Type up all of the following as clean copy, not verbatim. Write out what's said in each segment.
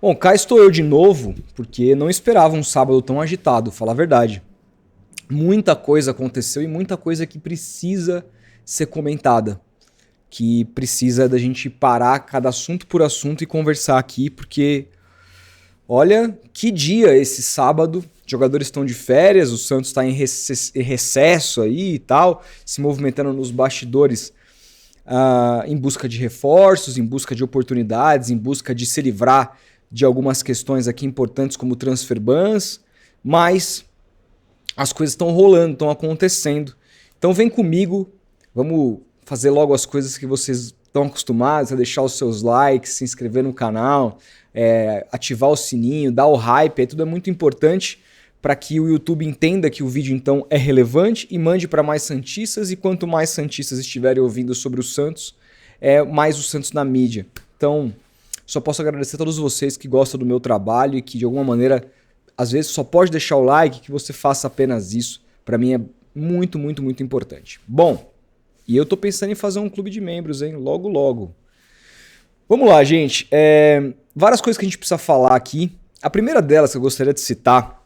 Bom, cá estou eu de novo, porque não esperava um sábado tão agitado, falar a verdade. Muita coisa aconteceu e muita coisa que precisa ser comentada, que precisa da gente parar cada assunto por assunto e conversar aqui, porque olha que dia esse sábado. Os jogadores estão de férias, o Santos está em recesso aí e tal, se movimentando nos bastidores em busca de reforços, em busca de oportunidades, em busca de se livrar de algumas questões aqui importantes como transfer bans, mas as coisas estão rolando, estão acontecendo. Então vem comigo, vamos fazer logo as coisas que vocês estão acostumados, a deixar os seus likes, se inscrever no canal, ativar o sininho, dar o hype, tudo é muito importante para que o YouTube entenda que o vídeo então é relevante e mande para mais santistas, e quanto mais santistas estiverem ouvindo sobre o Santos, mais o Santos na mídia. Então, só posso agradecer a todos vocês que gostam do meu trabalho e que de alguma maneira, às vezes só pode deixar o like, que você faça apenas isso. Para mim é muito, muito, muito importante. Bom, e eu tô pensando em fazer um clube de membros, hein? Logo, logo. Vamos lá, gente. Várias coisas que a gente precisa falar aqui. A primeira delas que eu gostaria de citar,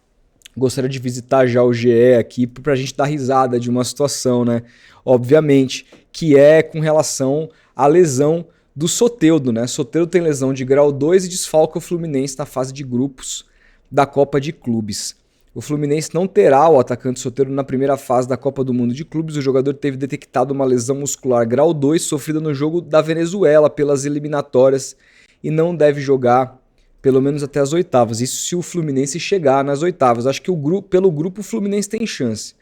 gostaria de visitar já o GE aqui pra gente dar risada de uma situação, né? Obviamente, que é com relação à lesão do Soteldo, né? Soteldo tem lesão de grau 2 e desfalca o Fluminense na fase de grupos da Copa de Clubes. O Fluminense não terá o atacante Soteldo na primeira fase da Copa do Mundo de Clubes. O jogador teve detectado uma lesão muscular grau 2 sofrida no jogo da Venezuela pelas eliminatórias e não deve jogar pelo menos até as oitavas. Isso se o Fluminense chegar nas oitavas. Acho que pelo grupo o Fluminense tem chance.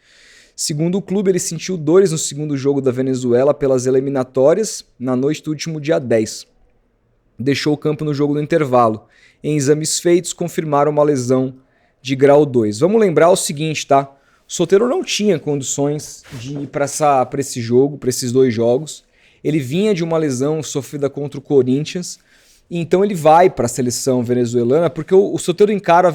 Segundo o clube, ele sentiu dores no segundo jogo da Venezuela pelas eliminatórias na noite do último dia 10. Deixou o campo no jogo do intervalo. Em exames feitos, confirmaram uma lesão de grau 2. Vamos lembrar o seguinte, tá? O Soteldo não tinha condições de ir para esse jogo, para esses dois jogos. Ele vinha de uma lesão sofrida contra o Corinthians. Então ele vai para a seleção venezuelana, porque o Soteldo encara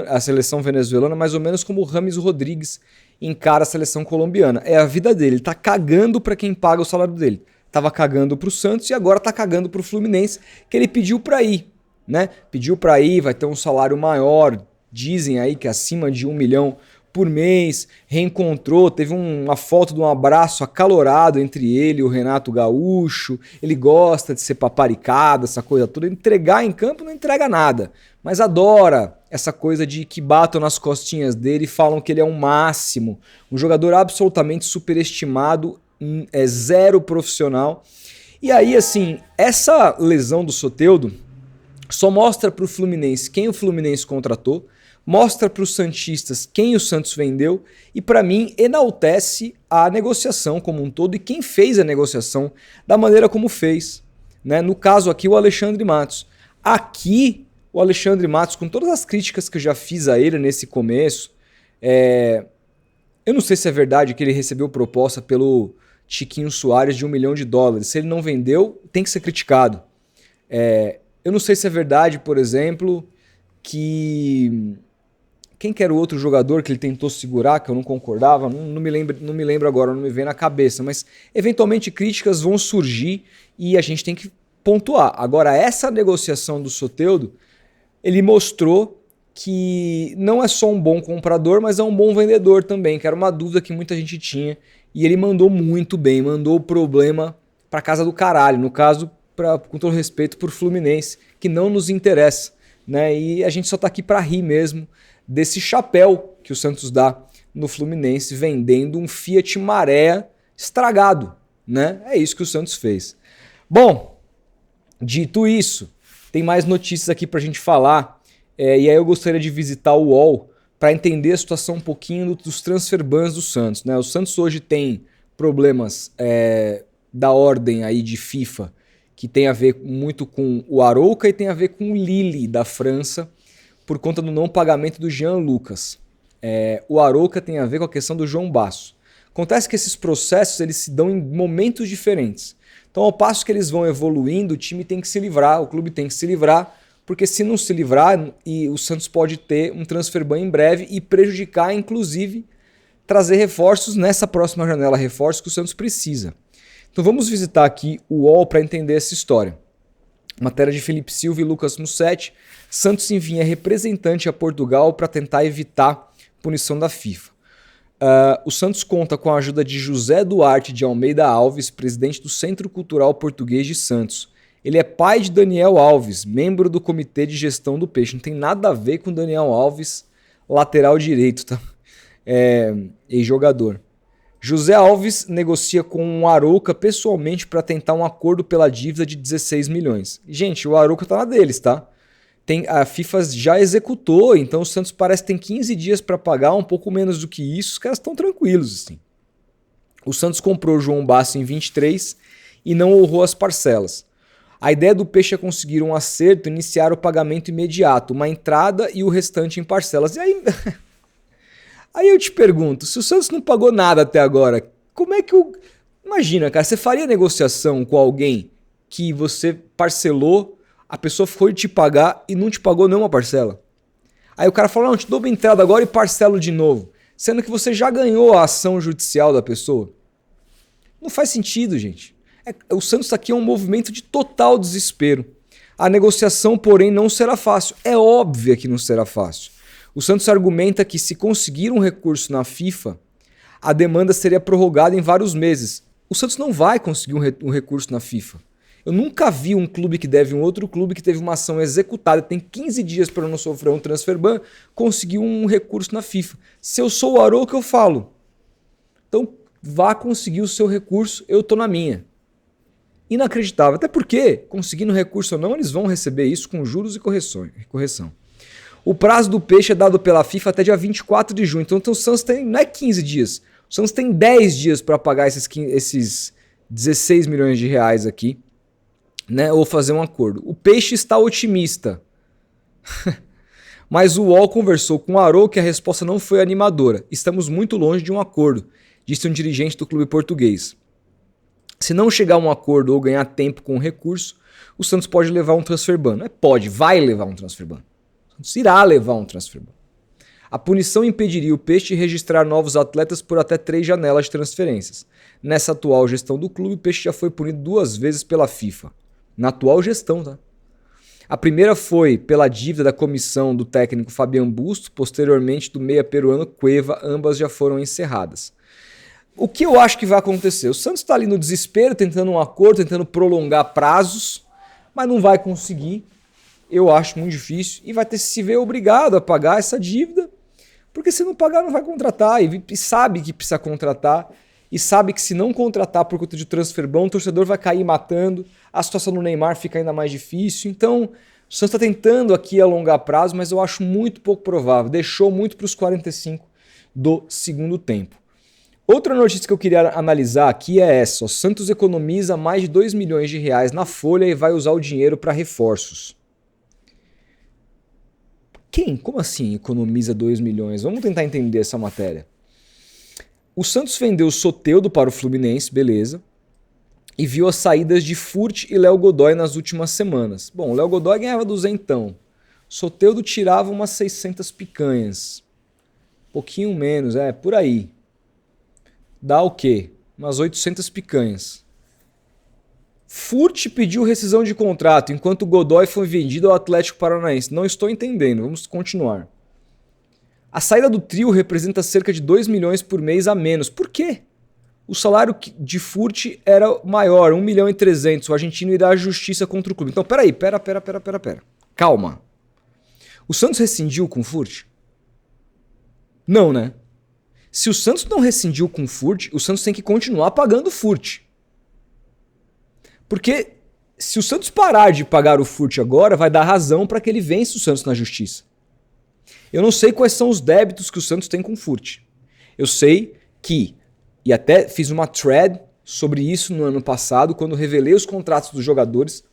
a seleção venezuelana mais ou menos como o Rames Rodrigues encara a seleção colombiana. É a vida dele, ele tá cagando para quem paga o salário dele. Tava cagando pro Santos e agora tá cagando pro Fluminense, que ele pediu para ir, né? Pediu para ir, vai ter um salário maior, dizem aí que acima de 1 milhão por mês, reencontrou, teve uma foto de um abraço acalorado entre ele e o Renato Gaúcho. Ele gosta de ser paparicado, essa coisa toda. Entregar em campo não entrega nada, mas adora essa coisa de que batam nas costinhas dele e falam que ele é um máximo, um jogador absolutamente superestimado, zero profissional. E aí, assim, essa lesão do Soteldo só mostra pro Fluminense quem o Fluminense contratou, mostra para os santistas quem o Santos vendeu e, para mim, enaltece a negociação como um todo e quem fez a negociação da maneira como fez, né? No caso aqui, o Alexandre Matos. Aqui, o Alexandre Matos, com todas as críticas que eu já fiz a ele nesse começo, eu não sei se é verdade que ele recebeu proposta pelo Chiquinho Soares de $1 milhão. Se ele não vendeu, tem que ser criticado. Eu não sei se é verdade, por exemplo, que... Quem que era o outro jogador que ele tentou segurar, que eu não concordava? Não me lembro agora, não me vem na cabeça. Mas, eventualmente, críticas vão surgir e a gente tem que pontuar. Agora, essa negociação do Soteldo, ele mostrou que não é só um bom comprador, mas é um bom vendedor também, que era uma dúvida que muita gente tinha. E ele mandou muito bem, mandou o problema pra casa do caralho. No caso, com todo respeito, por Fluminense, que não nos interessa, né? E a gente só tá aqui pra rir mesmo desse chapéu que o Santos dá no Fluminense, vendendo um Fiat Maré estragado, né? É isso que o Santos fez. Bom, dito isso, tem mais notícias aqui pra gente falar, e aí eu gostaria de visitar o UOL para entender a situação um pouquinho dos transfer bans do Santos, né? O Santos hoje tem problemas da ordem aí de FIFA, que tem a ver muito com o Arouca e tem a ver com o Lille da França, por conta do não pagamento do Jean Lucas. O Arouca tem a ver com a questão do João Basso. Acontece que esses processos eles se dão em momentos diferentes. Então, ao passo que eles vão evoluindo, o time tem que se livrar, o clube tem que se livrar, porque se não se livrar, o Santos pode ter um transfer ban em breve e prejudicar, inclusive, trazer reforços nessa próxima janela, reforços que o Santos precisa. Então vamos visitar aqui o UOL para entender essa história. Matéria de Felipe Silva e Lucas Mussetti. Santos envia representante a Portugal para tentar evitar punição da FIFA. O Santos conta com a ajuda de José Duarte de Almeida Alves, presidente do Centro Cultural Português de Santos. Ele é pai de Daniel Alves, membro do Comitê de Gestão do Peixe. Não tem nada a ver com Daniel Alves, lateral direito, tá? Ex-jogador. José Alves negocia com o Arouca pessoalmente para tentar um acordo pela dívida de 16 milhões. Gente, o Arouca tá na deles, tá? A FIFA já executou, então o Santos parece que tem 15 dias para pagar, um pouco menos do que isso, os caras estão tranquilos, assim. O Santos comprou o João Basso em 23 e não honrou as parcelas. A ideia do Peixe é conseguir um acerto e iniciar o pagamento imediato, uma entrada e o restante em parcelas. E aí, aí eu te pergunto, se o Santos não pagou nada até agora, como é que o... Imagina, cara, você faria negociação com alguém que você parcelou, a pessoa foi te pagar e não te pagou nenhuma parcela? Aí o cara fala, não, te dou uma entrada agora e parcelo de novo, sendo que você já ganhou a ação judicial da pessoa. Não faz sentido, gente. O Santos aqui é um movimento de total desespero. A negociação, porém, não será fácil. É óbvio que não será fácil. O Santos argumenta que se conseguir um recurso na FIFA, a demanda seria prorrogada em vários meses. O Santos não vai conseguir um recurso na FIFA. Eu nunca vi um clube que deve um outro clube que teve uma ação executada, tem 15 dias para não sofrer um transfer ban, conseguir um recurso na FIFA. Se eu sou o Arouca, eu falo. Então, vá conseguir o seu recurso, eu tô na minha. Inacreditável. Até porque, conseguindo recurso ou não, eles vão receber isso com juros e correção. O prazo do Peixe é dado pela FIFA até dia 24 de junho. Então o Santos tem, não é 15 dias. O Santos tem 10 dias para pagar esses 16 milhões de reais aqui, né? Ou fazer um acordo. O Peixe está otimista. Mas o UOL conversou com o Arouca e a resposta não foi animadora. Estamos muito longe de um acordo, disse um dirigente do clube português. Se não chegar a um acordo ou ganhar tempo com o recurso, o Santos pode levar um transfer ban. Não é pode, vai levar um transfer ban. O Santos irá levar um transfer ban. A punição impediria o Peixe de registrar novos atletas por até 3 janelas de transferências. Nessa atual gestão do clube, o Peixe já foi punido 2 vezes pela FIFA. Na atual gestão, tá? A primeira foi pela dívida da comissão do técnico Fabian Busto, posteriormente do meia peruano Cueva, ambas já foram encerradas. O que eu acho que vai acontecer? O Santos está ali no desespero, tentando um acordo, tentando prolongar prazos, mas não vai conseguir, eu acho muito difícil, e vai ter que se ver obrigado a pagar essa dívida, porque se não pagar não vai contratar, e sabe que precisa contratar, e sabe que se não contratar por conta de transfer ban, o torcedor vai cair matando, a situação do Neymar fica ainda mais difícil, então o Santos está tentando aqui alongar prazo, mas eu acho muito pouco provável, deixou muito para os 45 do segundo tempo. Outra notícia que eu queria analisar aqui é essa. O Santos economiza mais de 2 milhões de reais na folha e vai usar o dinheiro para reforços. Quem? Como assim economiza 2 milhões? Vamos tentar entender essa matéria. O Santos vendeu o Soteldo para o Fluminense, beleza, e viu as saídas de Furt e Léo Godoy nas últimas semanas. Bom, o Léo Godoy ganhava 200. Soteldo tirava umas 600 picanhas. Pouquinho menos, por aí. Dá o quê? Umas 800 picanhas. Furt pediu rescisão de contrato, enquanto Godoy foi vendido ao Atlético Paranaense. Não estou entendendo, vamos continuar. A saída do trio representa cerca de 2 milhões por mês a menos. Por quê? O salário de Furt era maior, 1 milhão e 300. O argentino irá à justiça contra o clube. Então, pera. Calma. O Santos rescindiu com o Furt? Não, né? Se o Santos não rescindiu com o Furt, o Santos tem que continuar pagando o Furt. Porque se o Santos parar de pagar o Furt agora, vai dar razão para que ele vença o Santos na justiça. Eu não sei quais são os débitos que o Santos tem com o Furt. Eu sei que, e até fiz uma thread sobre isso no ano passado, quando revelei os contratos dos jogadores,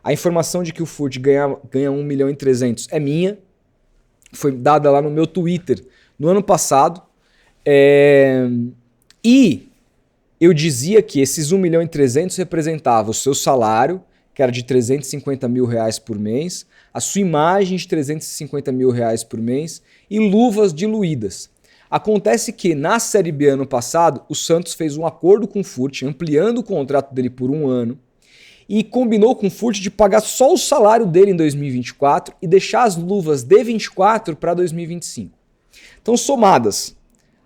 a informação de que o Furt ganha 1 milhão e 300 é minha, foi dada lá no meu Twitter no ano passado, e eu dizia que esses 1 milhão e 300 representava o seu salário, que era de 350 mil reais por mês, a sua imagem de 350 mil reais por mês e luvas diluídas. Acontece que na Série B ano passado, o Santos fez um acordo com o Furt, ampliando o contrato dele por 1 ano, e combinou com o Furt de pagar só o salário dele em 2024 e deixar as luvas de 24 para 2025. Então, somadas,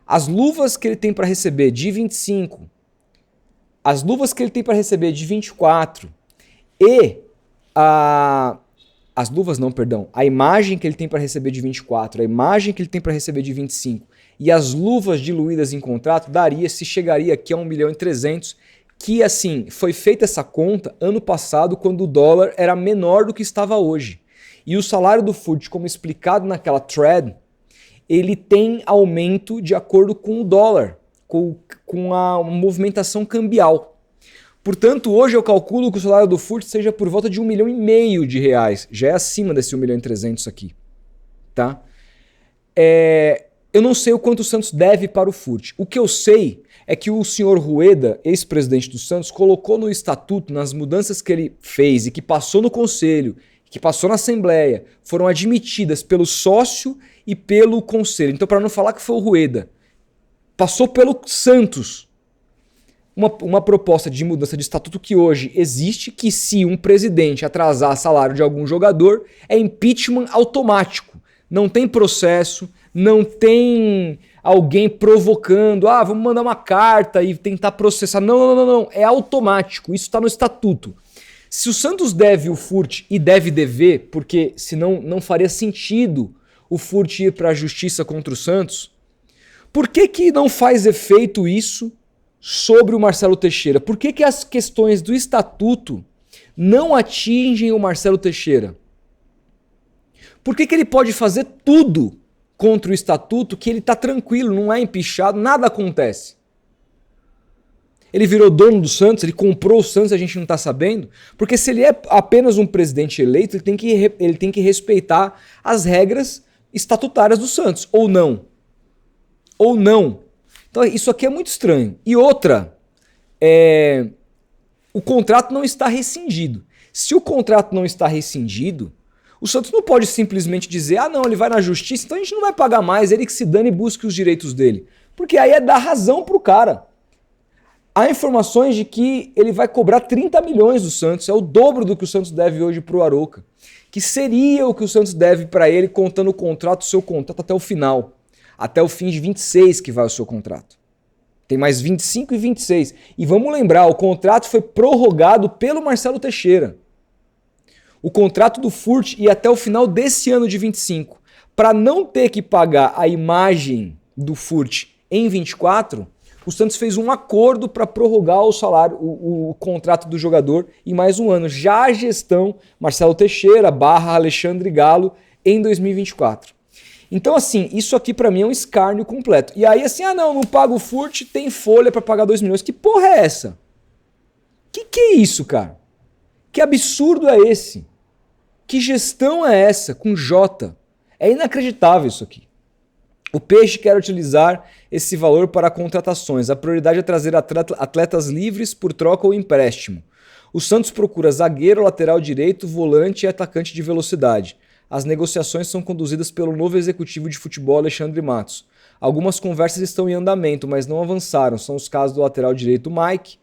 as luvas que ele tem para receber de 25, as luvas que ele tem para receber de 24 e as luvas não, perdão, a imagem que ele tem para receber de 24, a imagem que ele tem para receber de 25 e as luvas diluídas em contrato, chegaria aqui a 1.300.000, que assim, foi feita essa conta ano passado quando o dólar era menor do que estava hoje. E o salário do Furt, como explicado naquela thread, ele tem aumento de acordo com o dólar, com a movimentação cambial. Portanto, hoje eu calculo que o salário do Furt seja por volta de 1,5 milhão de reais. Já é acima desse 1.300.000 aqui. Tá? Eu não sei o quanto o Santos deve para o Furt. O que eu sei é que o senhor Rueda, ex-presidente do Santos, colocou no estatuto, nas mudanças que ele fez e que passou no conselho, que passou na Assembleia, foram admitidas pelo sócio e pelo conselho. Então, para não falar que foi o Rueda, passou pelo Santos uma proposta de mudança de estatuto que hoje existe, que se um presidente atrasar salário de algum jogador, é impeachment automático. Não tem processo, não tem alguém provocando, vamos mandar uma carta e tentar processar. Não. É automático, isso está no estatuto. Se o Santos deve o Furt e deve dever, porque senão não faria sentido o Furt ir para a justiça contra o Santos, por que não faz efeito isso sobre o Marcelo Teixeira? Por que as questões do estatuto não atingem o Marcelo Teixeira? Por que ele pode fazer tudo contra o estatuto que ele está tranquilo, não é empichado, nada acontece? Ele virou dono do Santos, ele comprou o Santos e a gente não está sabendo? Porque se ele é apenas um presidente eleito, ele tem que respeitar as regras estatutárias do Santos, ou não. Ou não. Então isso aqui é muito estranho. E outra, o contrato não está rescindido. Se o contrato não está rescindido, o Santos não pode simplesmente dizer, não, ele vai na justiça, então a gente não vai pagar mais, ele que se dane e busque os direitos dele. Porque aí é dar razão pro cara. Há informações de que ele vai cobrar 30 milhões do Santos, é o dobro do que o Santos deve hoje pro Arouca, que seria o que o Santos deve para ele contando o seu contrato até o final. Até o fim de 26 que vai o seu contrato. Tem mais 25 e 26. E vamos lembrar, o contrato foi prorrogado pelo Marcelo Teixeira. O contrato do Furt ia até o final desse ano de 25. Para não ter que pagar a imagem do Furt em 24, o Santos fez um acordo para prorrogar o salário, o contrato do jogador em mais um ano. Já a gestão Marcelo Teixeira / Alexandre Galo em 2024. Então, assim, isso aqui pra mim é um escárnio completo. E aí, assim, não paga o Furt, tem folha pra pagar 2 milhões. Que porra é essa? Que é isso, cara? Que absurdo é esse? Que gestão é essa com J? É inacreditável isso aqui. O Peixe quer utilizar esse valor para contratações. A prioridade é trazer atletas livres por troca ou empréstimo. O Santos procura zagueiro, lateral direito, volante e atacante de velocidade. As negociações são conduzidas pelo novo executivo de futebol Alexandre Matos. Algumas conversas estão em andamento, mas não avançaram. São os casos do lateral direito Mike,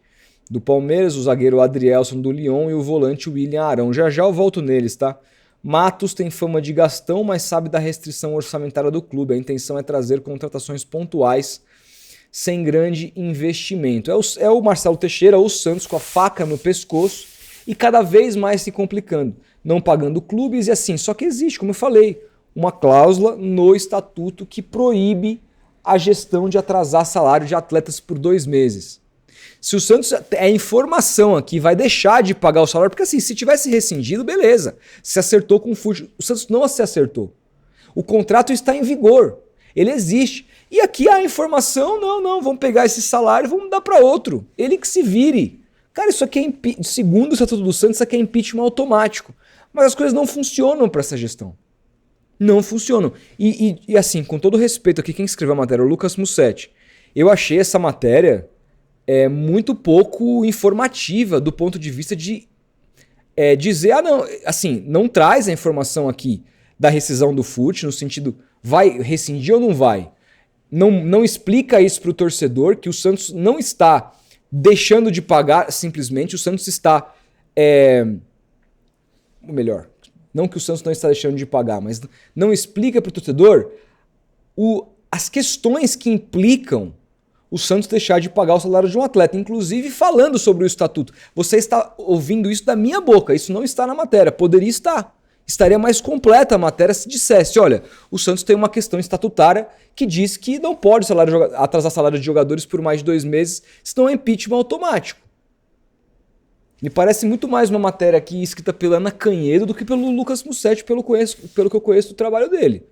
do Palmeiras, o zagueiro Adrielson do Lyon e o volante William Arão. Já eu volto neles, tá? Matos tem fama de gastão, mas sabe da restrição orçamentária do clube. A intenção é trazer contratações pontuais sem grande investimento. É o Marcelo Teixeira, o Santos, com a faca no pescoço e cada vez mais se complicando. Não pagando clubes e assim. Só que existe, como eu falei, uma cláusula no estatuto que proíbe a gestão de atrasar salário de atletas por 2 meses. Se o Santos, informação aqui, vai deixar de pagar o salário, porque assim, se tivesse rescindido, beleza, se acertou com o Furt. O Santos não se acertou. O contrato está em vigor, ele existe. E aqui a informação, não, vamos pegar esse salário e vamos dar para outro. Ele que se vire. Cara, isso aqui segundo o Estatuto do Santos, isso aqui é impeachment automático. Mas as coisas não funcionam para essa gestão. Não funcionam. E assim, com todo respeito aqui, quem escreveu a matéria, o Lucas Mussetti, eu achei essa matéria muito pouco informativa do ponto de vista de dizer, não, assim, não traz a informação aqui da rescisão do Furt, no sentido, vai rescindir ou não vai? Não explica isso para o torcedor, que o Santos não está deixando de pagar simplesmente, o Santos está Ou melhor, não que o Santos não está deixando de pagar, mas não explica para o torcedor as questões que implicam o Santos deixar de pagar o salário de um atleta, inclusive falando sobre o estatuto. Você está ouvindo isso da minha boca, isso não está na matéria, poderia estar. Estaria mais completa a matéria se dissesse, olha, o Santos tem uma questão estatutária que diz que não pode atrasar salário de jogadores por mais de 2 meses, senão é impeachment automático. Me parece muito mais uma matéria aqui escrita pela Ana Canhedo do que pelo Lucas Mussetti, pelo que eu conheço do trabalho dele.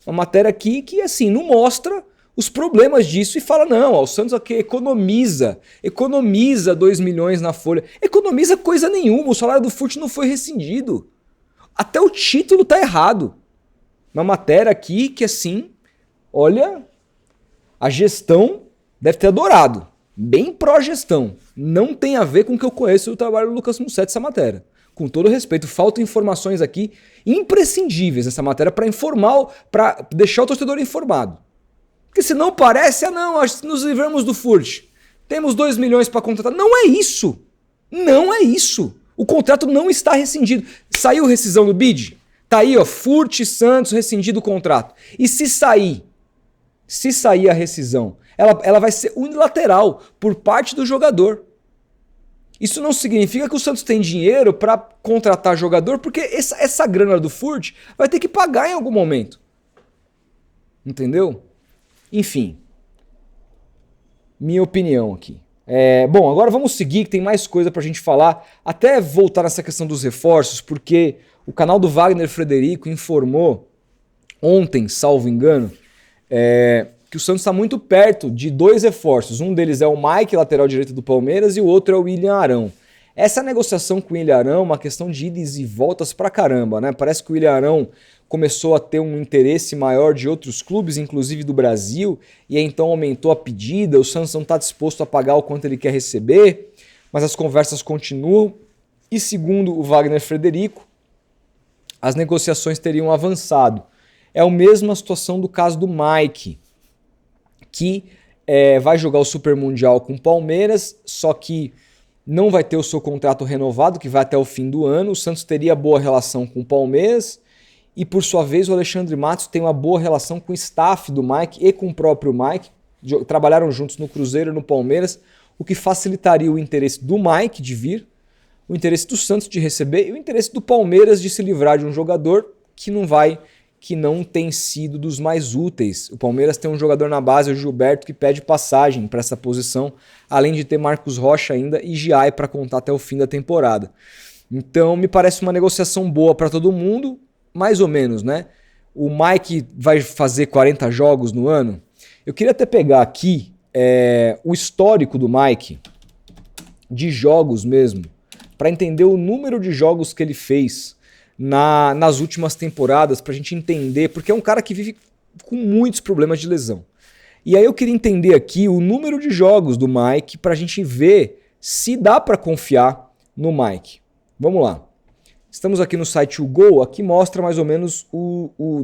Uma matéria aqui que, assim, não mostra os problemas disso e fala, não, ó, o Santos aqui economiza 2 milhões na folha. Economiza coisa nenhuma, o salário do Furt não foi rescindido. Até o título tá errado. Uma matéria aqui que, assim, olha, a gestão deve ter adorado. Bem pró-gestão. Não tem a ver com o que eu conheço do trabalho do Lucas Mussetti, essa matéria. Com todo respeito, faltam informações aqui imprescindíveis nessa matéria para informar, para deixar o torcedor informado. Porque se não parece, não, nos livramos do Furt. Temos 2 milhões para contratar. Não é isso. Não é isso. O contrato não está rescindido. Saiu rescisão do bid? Tá aí, ó, Furt Santos rescindido o contrato. E se sair a rescisão, ela vai ser unilateral por parte do jogador. Isso não significa que o Santos tem dinheiro para contratar jogador, porque essa grana do Furt vai ter que pagar em algum momento. Entendeu? Enfim. Minha opinião aqui. Bom, agora vamos seguir, que tem mais coisa pra gente falar. Até voltar nessa questão dos reforços, porque o canal do Wagner Frederico informou ontem, salvo engano, que o Santos está muito perto de 2 reforços. Um deles é o Mike, lateral direito do Palmeiras, e o outro é o William Arão. Essa negociação com o William Arão é uma questão de idas e voltas pra caramba, né? Parece que o William Arão começou a ter um interesse maior de outros clubes, inclusive do Brasil, e aí então aumentou a pedida. O Santos não está disposto a pagar o quanto ele quer receber, mas as conversas continuam. E segundo o Wagner Frederico, as negociações teriam avançado. É a mesma situação do caso do Mike, que vai jogar o Super Mundial com o Palmeiras, só que não vai ter o seu contrato renovado, que vai até o fim do ano. O Santos teria boa relação com o Palmeiras e, por sua vez, o Alexandre Matos tem uma boa relação com o staff do Mike e com o próprio Mike. Trabalharam juntos no Cruzeiro e no Palmeiras, o que facilitaria o interesse do Mike de vir, o interesse do Santos de receber e o interesse do Palmeiras de se livrar de um jogador que não tem sido dos mais úteis. O Palmeiras tem um jogador na base, o Gilberto, que pede passagem para essa posição, além de ter Marcos Rocha ainda e Giai para contar até o fim da temporada. Então me parece uma negociação boa para todo mundo, mais ou menos, né? O Mike vai fazer 40 jogos no ano. Eu queria até pegar aqui o histórico do Mike, de jogos mesmo, para entender o número de jogos que ele fez nas últimas temporadas, pra gente entender, porque é um cara que vive com muitos problemas de lesão. E aí eu queria entender aqui o número de jogos do Mike pra gente ver se dá pra confiar no Mike. Vamos lá. Estamos aqui no site UGol, aqui mostra mais ou menos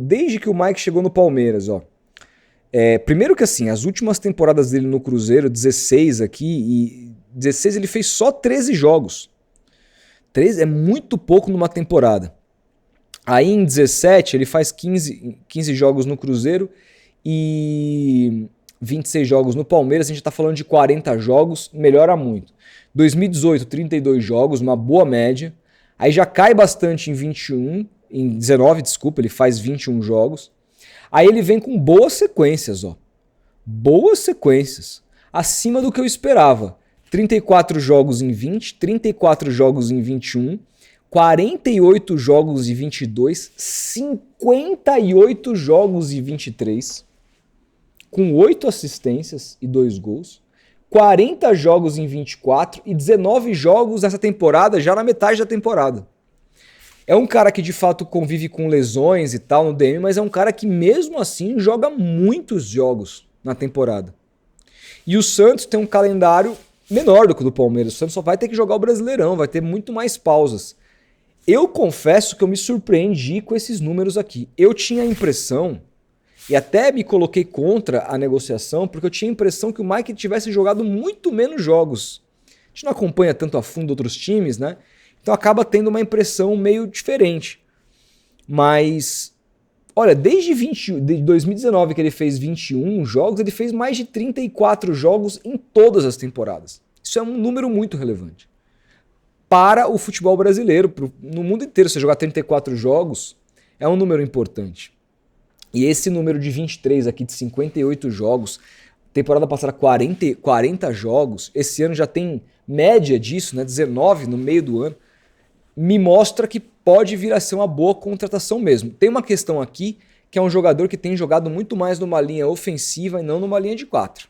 desde que o Mike chegou no Palmeiras, ó. Primeiro que assim, as últimas temporadas dele no Cruzeiro, 16 aqui, e 16 ele fez só 13 jogos. 13 é muito pouco numa temporada. Aí em 17 ele faz 15 jogos no Cruzeiro e 26 jogos no Palmeiras. A gente está falando de 40 jogos, melhora muito. 2018, 32 jogos, uma boa média. Aí já cai bastante em 19, desculpa, ele faz 21 jogos. Aí ele vem com boas sequências, ó. Boas sequências. Acima do que eu esperava. 34 jogos em 20, 34 jogos em 21, 48 jogos em 22, 58 jogos em 23, com 8 assistências e 2 gols, 40 jogos em 24 e 19 jogos nessa temporada, já na metade da temporada. É um cara que de fato convive com lesões e tal no DM, mas é um cara que mesmo assim joga muitos jogos na temporada. E o Santos tem um calendário menor do que o do Palmeiras. O Santos só vai ter que jogar o Brasileirão, vai ter muito mais pausas. Eu confesso que eu me surpreendi com esses números aqui. Eu tinha a impressão, e até me coloquei contra a negociação, porque eu tinha a impressão que o Mike tivesse jogado muito menos jogos. A gente não acompanha tanto a fundo outros times, né? Então acaba tendo uma impressão meio diferente. Mas, olha, desde 2019 que ele fez 21 jogos, ele fez mais de 34 jogos em todas as temporadas. Isso é um número muito relevante. Para o futebol brasileiro, no mundo inteiro, você jogar 34 jogos é um número importante. E esse número de 23 aqui, de 58 jogos, temporada passada 40 jogos, esse ano já tem média disso, né, 19 no meio do ano, me mostra que pode vir a ser uma boa contratação mesmo. Tem uma questão aqui, que é um jogador que tem jogado muito mais numa linha ofensiva e não numa linha de 4.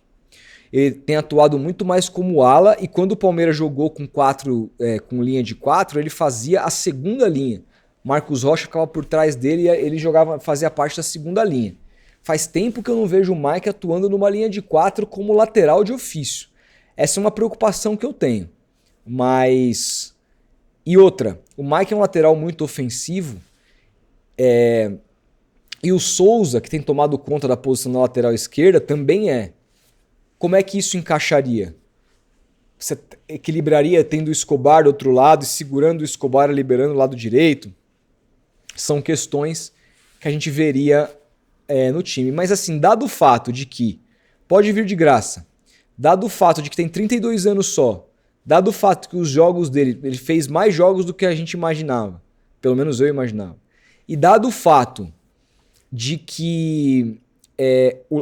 Ele tem atuado muito mais como ala, e quando o Palmeiras jogou com linha de 4, ele fazia a segunda linha. Marcos Rocha ficava por trás dele e ele fazia parte da segunda linha. Faz tempo que eu não vejo o Mike atuando numa linha de 4 como lateral de ofício. Essa é uma preocupação que eu tenho. Mas... E outra, o Mike é um lateral muito ofensivo, e o Souza, que tem tomado conta da posição na lateral esquerda, também é. Como é que isso encaixaria? Você equilibraria tendo o Escobar do outro lado e segurando o Escobar e liberando o lado direito? São questões que a gente veria no time. Mas assim, dado o fato de que pode vir de graça, dado o fato de que tem 32 anos só, dado o fato que os jogos dele, ele fez mais jogos do que a gente imaginava, pelo menos eu imaginava, e dado o fato de que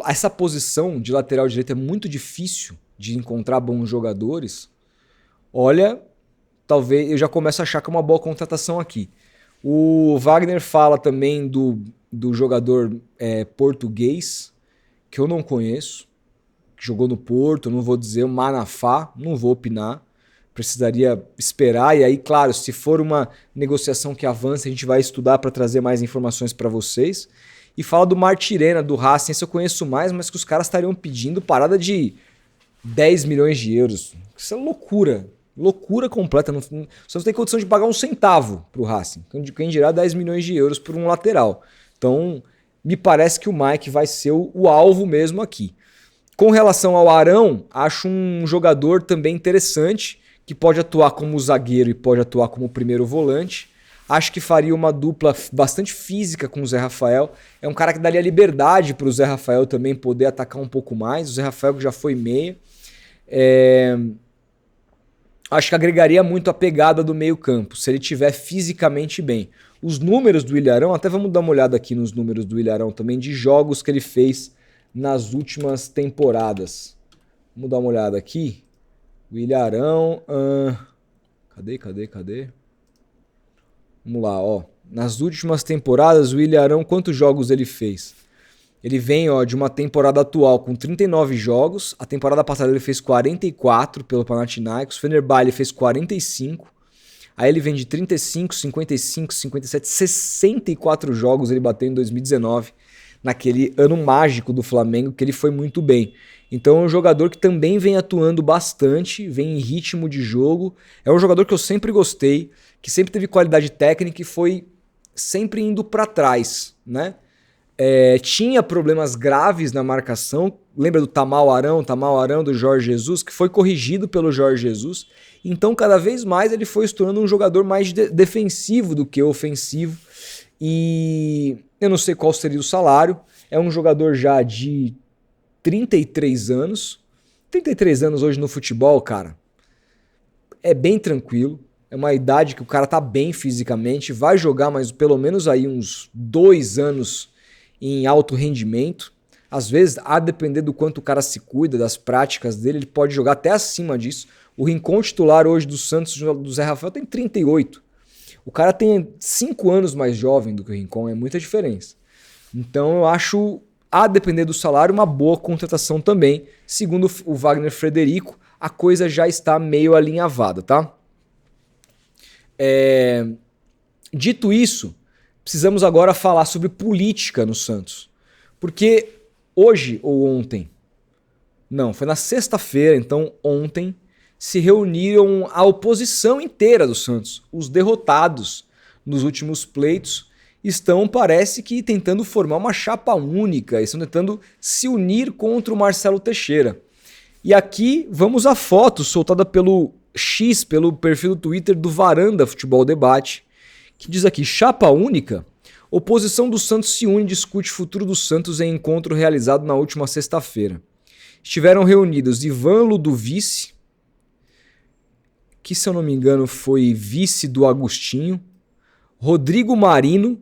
essa posição de lateral direito é muito difícil de encontrar bons jogadores, olha, talvez eu já começo a achar que é uma boa contratação aqui. O Wagner fala também do jogador português, que eu não conheço, que jogou no Porto, não vou dizer o Manafá, não vou opinar, precisaria esperar, e aí, claro, se for uma negociação que avance, a gente vai estudar para trazer mais informações para vocês. E fala do Martirena, do Racing, esse eu conheço mais, mas que os caras estariam pedindo parada de 10 milhões de euros. Isso é loucura. Loucura completa. Você não tem condição de pagar um centavo pro Racing. Quem dirá 10 milhões de euros por um lateral. Então, me parece que o Mike vai ser o alvo mesmo aqui. Com relação ao Arão, acho um jogador também interessante, que pode atuar como zagueiro e pode atuar como primeiro volante. Acho que faria uma dupla bastante física com o Zé Rafael. É um cara que daria liberdade para o Zé Rafael também poder atacar um pouco mais. O Zé Rafael que já foi meia. Acho que agregaria muito a pegada do meio campo, se ele estiver fisicamente bem. Os números do Ilharão, até vamos dar uma olhada aqui nos números do Ilharão também, de jogos que ele fez nas últimas temporadas. Vamos dar uma olhada aqui. O Ilharão... Cadê? Vamos lá, ó. Nas últimas temporadas, o Ilharão, quantos jogos ele fez? Ele vem, ó, de uma temporada atual com 39 jogos. A temporada passada ele fez 44 pelo Panathinaikos. Fenerbahçe ele fez 45. Aí ele vem de 35, 55, 57, 64 jogos ele bateu em 2019. Naquele ano mágico do Flamengo, que ele foi muito bem. Então é um jogador que também vem atuando bastante, vem em ritmo de jogo. É um jogador que eu sempre gostei, que sempre teve qualidade técnica e foi sempre indo para trás, né? Tinha problemas graves na marcação. Lembra do Tamal Arão do Jorge Jesus, que foi corrigido pelo Jorge Jesus. Então cada vez mais ele foi se tornando um jogador mais defensivo do que ofensivo. E eu não sei qual seria o salário. É um jogador já de 33 anos. 33 anos hoje no futebol, cara, é bem tranquilo. É uma idade que o cara tá bem fisicamente, vai jogar mais pelo menos aí uns 2 anos em alto rendimento. Às vezes, a depender do quanto o cara se cuida, das práticas dele, ele pode jogar até acima disso. O Rincon titular hoje do Santos, do Zé Rafael, tem 38. O cara tem 5 anos mais jovem do que o Rincon, é muita diferença. Então eu acho, a depender do salário, uma boa contratação também. Segundo o Wagner Frederico, a coisa já está meio alinhavada, tá? Dito isso, precisamos agora falar sobre política no Santos. Porque hoje ou ontem, não, foi na sexta-feira, então ontem, se reuniram a oposição inteira do Santos. Os derrotados nos últimos pleitos estão, parece que, tentando formar uma chapa única, estão tentando se unir contra o Marcelo Teixeira. E aqui vamos à foto soltada pelo X pelo perfil do Twitter do Varanda Futebol Debate, que diz aqui: chapa única? Oposição do Santos se une e discute futuro do Santos em encontro realizado na última sexta-feira. Estiveram reunidos Ivan Ludovici, que se eu não me engano foi vice do Agostinho, Rodrigo Marino,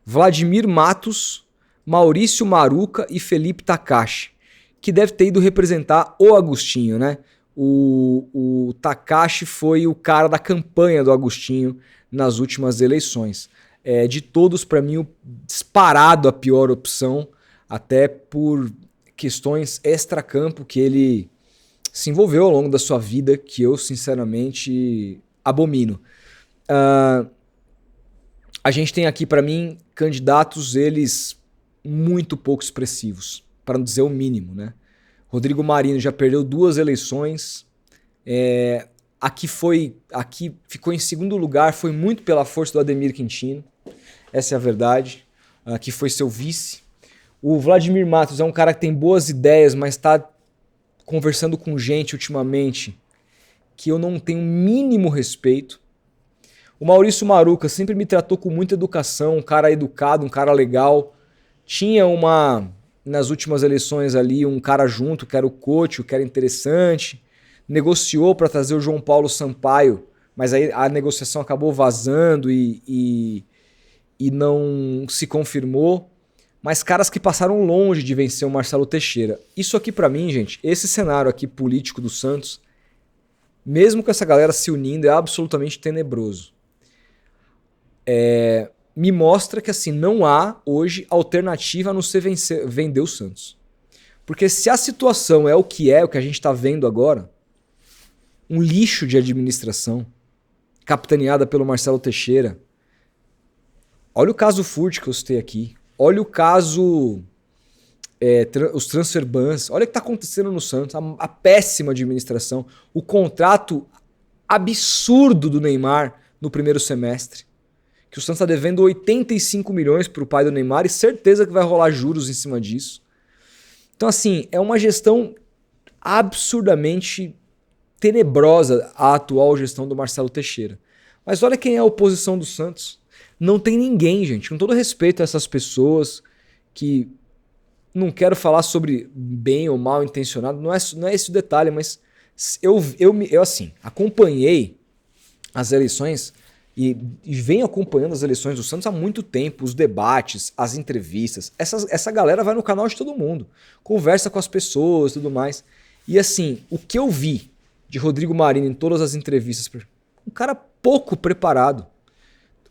Vladimir Matos, Maurício Maruca e Felipe Takashi, que deve ter ido representar o Agostinho, né? O Takashi foi o cara da campanha do Agostinho nas últimas eleições. De todos, para mim, disparado a pior opção, até por questões extracampo que ele se envolveu ao longo da sua vida, que eu, sinceramente, abomino. A gente tem aqui, para mim, candidatos, eles muito pouco expressivos, para não dizer o mínimo, né? Rodrigo Marino já perdeu 2 eleições. Aqui ficou em segundo lugar, foi muito pela força do Ademir Quintino. Essa é a verdade. Aqui foi seu vice. O Vladimir Matos é um cara que tem boas ideias, mas está conversando com gente ultimamente que eu não tenho o mínimo respeito. O Maurício Maruca sempre me tratou com muita educação, um cara educado, um cara legal. Tinha nas últimas eleições ali, um cara junto, que era o Couto, que era interessante. Negociou para trazer o João Paulo Sampaio, mas aí a negociação acabou vazando e não se confirmou. Mas caras que passaram longe de vencer o Marcelo Teixeira. Isso aqui para mim, gente, esse cenário aqui político do Santos, mesmo com essa galera se unindo, é absolutamente tenebroso. Me mostra que assim não há hoje alternativa a não ser vender o Santos. Porque se a situação é o que a gente está vendo agora, um lixo de administração, capitaneada pelo Marcelo Teixeira. Olha o caso Furt que eu citei aqui. Olha o caso os transfer bans. Olha o que está acontecendo no Santos. A péssima administração. O contrato absurdo do Neymar no primeiro semestre. Que o Santos está devendo 85 milhões para o pai do Neymar e certeza que vai rolar juros em cima disso. Então, assim, é uma gestão absurdamente tenebrosa a atual gestão do Marcelo Teixeira. Mas olha quem é a oposição do Santos. Não tem ninguém, gente. Com todo respeito a essas pessoas que não quero falar sobre bem ou mal intencionado, não é esse o detalhe, mas eu assim, acompanhei as eleições e venho acompanhando as eleições do Santos há muito tempo, os debates, as entrevistas. Essa galera vai no canal de todo mundo, conversa com as pessoas e tudo mais. E assim, o que eu vi de Rodrigo Marino em todas as entrevistas, um cara pouco preparado.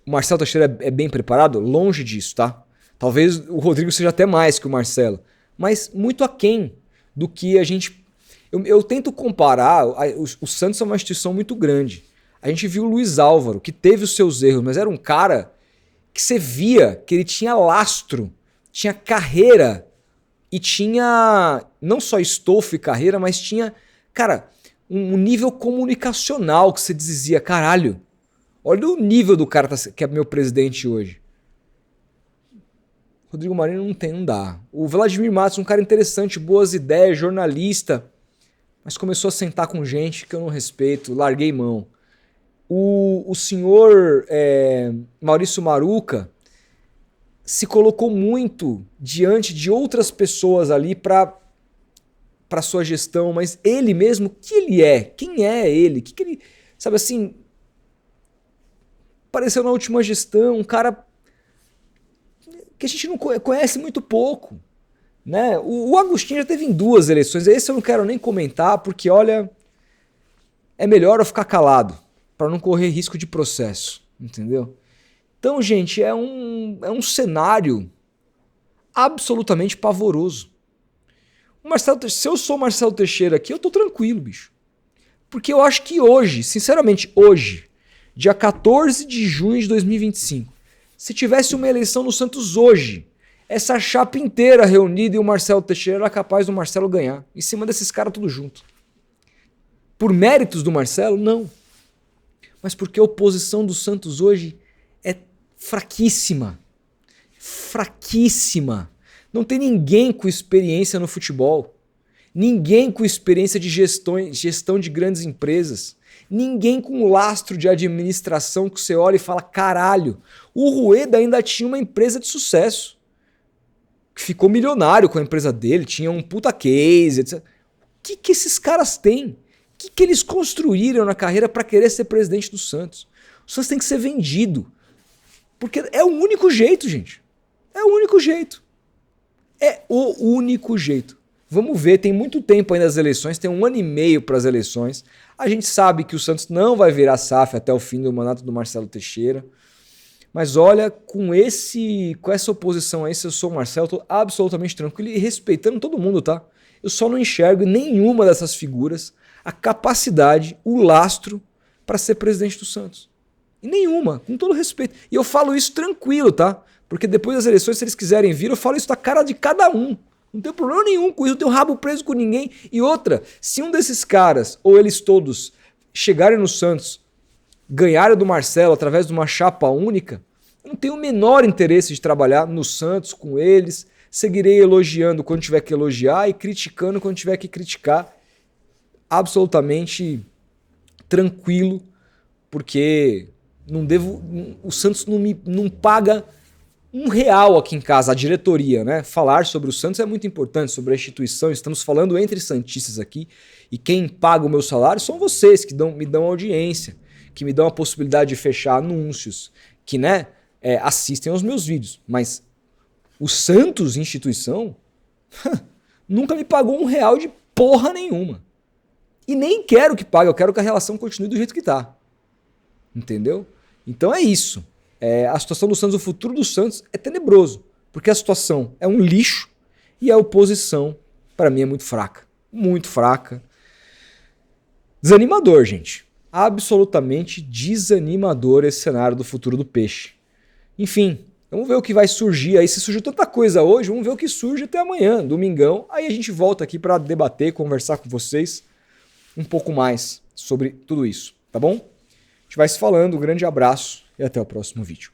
O Marcelo Teixeira é bem preparado? Longe disso, tá? Talvez o Rodrigo seja até mais que o Marcelo, mas muito aquém do que a gente... Eu tento comparar, o Santos é uma instituição muito grande. A gente viu o Luiz Álvaro, que teve os seus erros, mas era um cara que você via que ele tinha lastro, tinha carreira e tinha não só estofo e carreira, mas tinha, cara, um nível comunicacional que você dizia, caralho, olha o nível do cara que é meu presidente hoje. Rodrigo Marino não dá. O Vladimir Matos, um cara interessante, boas ideias, jornalista, mas começou a sentar com gente que eu não respeito, larguei mão. O senhor Maurício Maruca se colocou muito diante de outras pessoas ali para sua gestão, mas ele mesmo, que ele é? Quem é ele? Que ele, sabe assim, apareceu na última gestão, um cara que a gente não conhece muito pouco, né? O Agostinho já teve em 2 eleições, esse eu não quero nem comentar, porque olha, é melhor eu ficar calado para não correr risco de processo, entendeu? Então, gente, é um cenário absolutamente pavoroso. Se eu sou Marcelo Teixeira aqui, eu tô tranquilo, bicho. Porque eu acho que hoje, sinceramente, hoje, dia 14 de junho de 2025, se tivesse uma eleição no Santos hoje, essa chapa inteira reunida e o Marcelo Teixeira era capaz do Marcelo ganhar, em cima desses caras tudo junto. Por méritos do Marcelo, não. Mas porque a oposição do Santos hoje é fraquíssima. Fraquíssima. Não tem ninguém com experiência no futebol. ninguém com experiência de gestão de grandes empresas, ninguém com lastro de administração que você olha e fala, caralho, o Rueda ainda tinha uma empresa de sucesso, que ficou milionário com a empresa dele, tinha um puta case, etc. O que esses caras têm? O que eles construíram na carreira para querer ser presidente do Santos? O Santos tem que ser vendido. Porque é o único jeito, gente. É o único jeito. É o único jeito. Vamos ver, tem muito tempo ainda as eleições, tem 1 ano e meio para as eleições. A gente sabe que o Santos não vai virar SAF até o fim do mandato do Marcelo Teixeira. Mas olha, com essa oposição aí, se eu sou o Marcelo, eu tô absolutamente tranquilo e respeitando todo mundo, tá? Eu só não enxergo em nenhuma dessas figuras a capacidade, o lastro para ser presidente do Santos. Em nenhuma, com todo respeito. E eu falo isso tranquilo, tá? Porque depois das eleições, se eles quiserem vir, eu falo isso da cara de cada um. Não tem problema nenhum com isso, não tenho rabo preso com ninguém. E outra, se um desses caras, ou eles todos, chegarem no Santos, ganharem do Marcelo através de uma chapa única, eu não tenho o menor interesse de trabalhar no Santos com eles. Seguirei elogiando quando tiver que elogiar e criticando quando tiver que criticar. Absolutamente tranquilo, porque o Santos não paga R$1 aqui em casa, a diretoria, né? Falar sobre o Santos é muito importante, sobre a instituição. Estamos falando entre santistas aqui, e quem paga o meu salário são vocês, que me dão audiência, que me dão a possibilidade de fechar anúncios, que assistem aos meus vídeos. Mas o Santos, instituição, nunca me pagou R$1 de porra nenhuma. E nem quero que pague, eu quero que a relação continue do jeito que tá. Entendeu? Então é isso. A situação do Santos, o futuro do Santos é tenebroso, porque a situação é um lixo e a oposição, para mim, é muito fraca. Muito fraca. Desanimador, gente. Absolutamente desanimador esse cenário do futuro do peixe. Enfim, vamos ver o que vai surgir aí. Se surgiu tanta coisa hoje, vamos ver o que surge até amanhã, domingão. Aí a gente volta aqui para debater, conversar com vocês um pouco mais sobre tudo isso, tá bom? A gente vai se falando, um grande abraço e até o próximo vídeo.